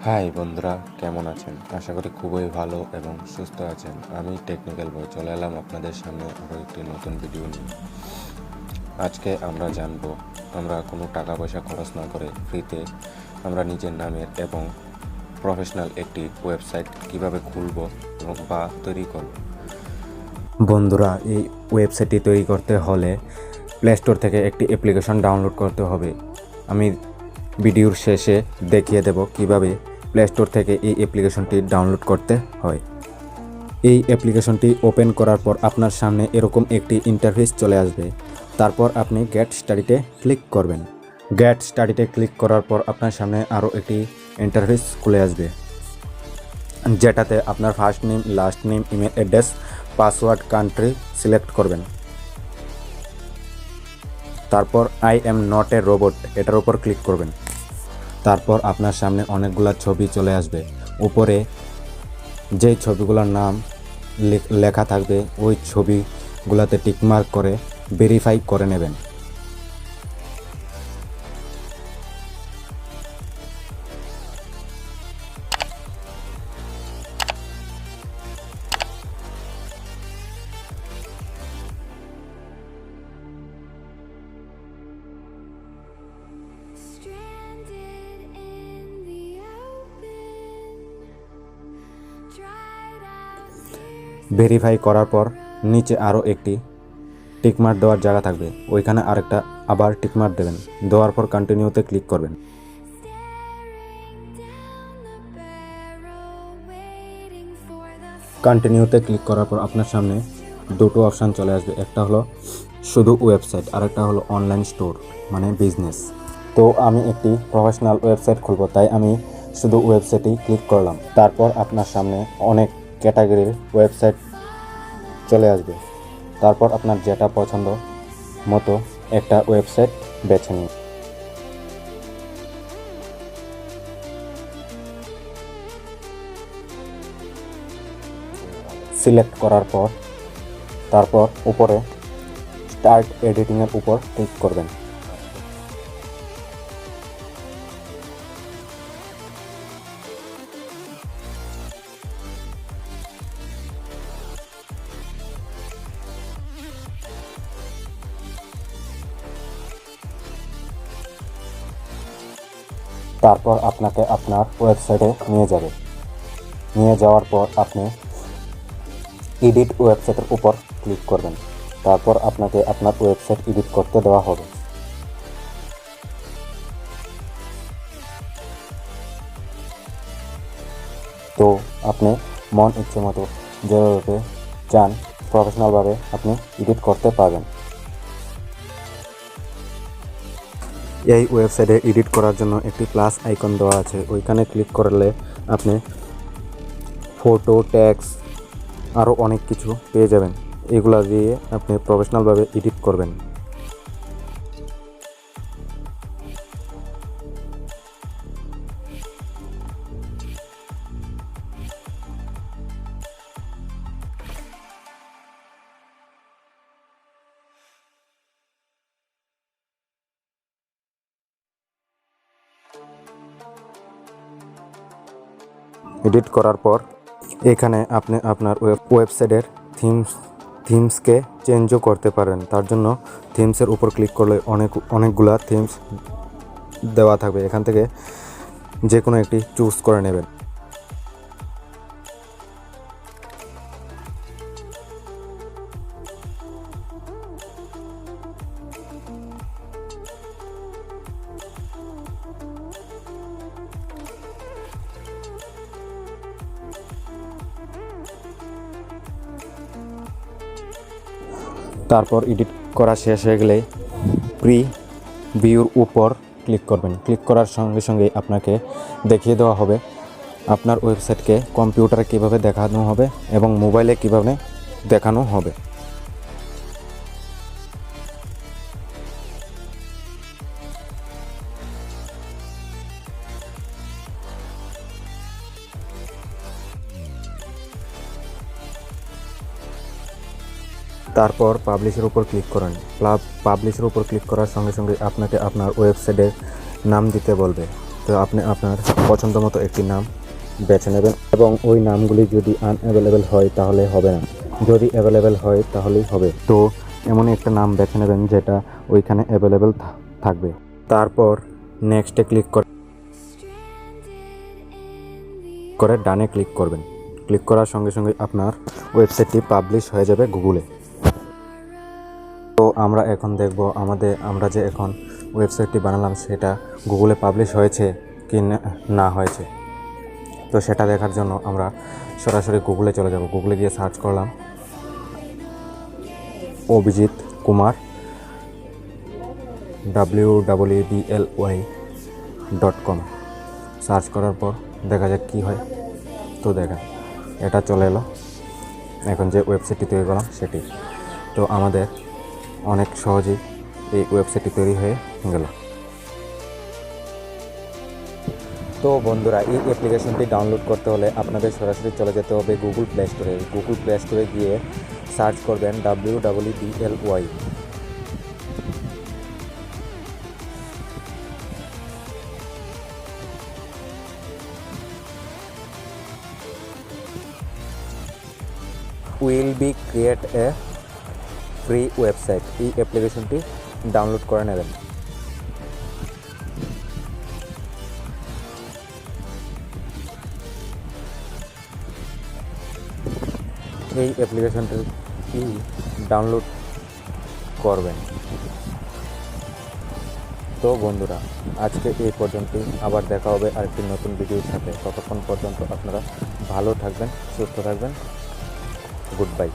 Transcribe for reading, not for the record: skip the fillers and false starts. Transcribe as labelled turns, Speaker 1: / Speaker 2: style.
Speaker 1: High বন্ধুরা, কেমন আছেন? আশা করি খুবই ভালো এবং সুস্থ আছেন। আমি টেকনিক্যাল বয় চলে এলাম আপনাদের সামনে আরও একটি নতুন ভিডিও নিয়ে। আজকে আমরা জানবো আমরা কোনো টাকা পয়সা খরচ না করে ফ্রিতে আমরা নিজের নামের এবং প্রফেশনাল একটি ওয়েবসাইট কিভাবে খুলব এবং বা তৈরি করব। বন্ধুরা, এই ওয়েবসাইটটি তৈরি করতে হলে প্লে স্টোর থেকে একটি অ্যাপ্লিকেশন ডাউনলোড করতে হবে। আমি ভিডিওর শেষে দেখিয়ে দেব কিভাবে প্লে স্টোর থেকে এই অ্যাপ্লিকেশনটি ডাউনলোড করতে হয়। এই অ্যাপ্লিকেশনটি ওপেন করার পর আপনার সামনে এরকম একটি ইন্টারফেস চলে আসবে। তারপর আপনি গেট স্টাডিতে ক্লিক করবেন। গেট স্টাডিতে ক্লিক করার পর আপনার সামনে আরও একটি ইন্টারফেস খুলে আসবে, যেটাতে আপনার first name, last name, email address, password, country select করবেন। তারপর I am not a robot এটার উপর ক্লিক করবেন। তারপর আপনার সামনে অনেকগুলো ছবি চলে আসবে। উপরে যেই ছবিগুলোর নাম লেখা থাকবে ওই ছবিগুলোতে টিকমার্ক করে ভেরিফাই করে নেবেন। ভেরিফাই করার পর নিচে আরও একটি টিকমার্ক দেওয়ার জায়গা থাকবে, ওইখানে আরেকটা আবার টিকমার্ক দেবেন। দেওয়ার পর কন্টিনিউতে ক্লিক করবেন। কন্টিনিউতে ক্লিক করার পর আপনার সামনে দুটো অপশান চলে আসবে, একটা হলো শুধু ওয়েবসাইট আর একটা হলো অনলাইন স্টোর মানে বিজনেস। তো আমি একটি প্রফেশনাল ওয়েবসাইট খুলব, তাই আমি শুধু ওয়েবসাইটেই ক্লিক করলাম। তারপর আপনার সামনে অনেক ক্যাটাগরির ওয়েবসাইট চলে আসবে। তারপর আপনার যেটা পছন্দ মতো একটা ওয়েবসাইট বেছে নিন। সিলেক্ট করার পর তারপর উপরে স্টার্ট এডিটিংয়ের উপর ক্লিক করবেন। তারপর আপনাকে আপনার ওয়েবসাইটে নিয়ে যাওয়ার পর আপনি এডিট ওয়েবসাইটের উপর ক্লিক করবেন। তারপর আপনাকে আপনার ওয়েবসাইট এডিট করতে দেওয়া হবে। তো আপনি মন ইচ্ছে মতো যেভাবে চান প্রফেশনালভাবে আপনি এডিট করতে পারবেন। এই ওয়েবসাইটে এডিট করার জন্য একটি প্লাস আইকন দেওয়া আছে, ওইখানে ক্লিক করলে আপনি ফটো, ট্যাক্স আরও অনেক কিছু পেয়ে যাবেন। এগুলো দিয়ে আপনি প্রফেশনালভাবে এডিট করবেন। এডিট করার পর এখানে আপনি আপনার ওয়েবসাইটের থিমসকে চেঞ্জও করতে পারেন। তার জন্য থিমসের উপর ক্লিক করলে অনেকগুলা থিমস দেওয়া থাকবে, এখান থেকে যে কোনো একটি চুজ করে নেবেন। তারপর এডিট করা শেষ হয়ে গেলে প্রিভিউর উপর ক্লিক করবেন। ক্লিক করার সঙ্গে সঙ্গে আপনাকে দেখিয়ে দেওয়া হবে আপনার ওয়েবসাইটকে কম্পিউটারে কীভাবে দেখানো হবে এবং মোবাইলে কীভাবে দেখানো হবে। তারপর পাবলিশের উপর ক্লিক করেন। পাবলিশের উপর ক্লিক করার সঙ্গে সঙ্গে আপনাকে আপনার ওয়েবসাইটের নাম দিতে বলবে। তো আপনি আপনার পছন্দ মতো একটি নাম বেছে নেবেন এবং ওই নামগুলি যদি আনঅ্যাভেলেবেল হয় তাহলে হবে না, যদি অ্যাভেলেবেল হয় তাহলেই হবে। তো এমনই একটা নাম বেছে নেবেন যেটা ওইখানে অ্যাভেলেবেল থাকবে। তারপর নেক্সটে ক্লিক করে ডানে ক্লিক করবেন। ক্লিক করার সঙ্গে সঙ্গে আপনার ওয়েবসাইটটি পাবলিশ হয়ে যাবে গুগলে। তো আমরা এখন দেখব আমরা যে এখন ওয়েবসাইটটি বানালাম সেটা গুগলে পাবলিশ হয়েছে কি না হয়েছে। তো সেটা দেখার জন্য আমরা সরাসরি গুগলে চলে যাব। গুগলে গিয়ে সার্চ করলাম অভিজিৎ কুমার www.com। সার্চ করার পর দেখা যাক কী হয়। তো দেখেন এটা চলে এলো, এখন যে ওয়েবসাইটটি তৈরি করলাম সেটি। তো আমাদের অনেক সহজেই এই ওয়েবসাইটটি তৈরি হয়ে গেল। তো বন্ধুরা, এই অ্যাপ্লিকেশনটি ডাউনলোড করতে হলে আপনাদের সরাসরি চলে যেতে হবে গুগল প্লে স্টোরে। গুগল প্লে স্টোরে গিয়ে সার্চ করবেন www.bly। Will be create a free website. এই অ্যাপ্লিকেশনটি ডাউনলোড করে নেবেন। এই অ্যাপ্লিকেশনটি ডাউনলোড করবেন। তো বন্ধুরা, আজকে এই পর্যন্তই। আবার দেখা হবে আরেকটি নতুন ভিডিওর সাথে। ততক্ষণ পর্যন্ত আপনারা ভালো থাকবেন, সুস্থ থাকবেন। Good bye.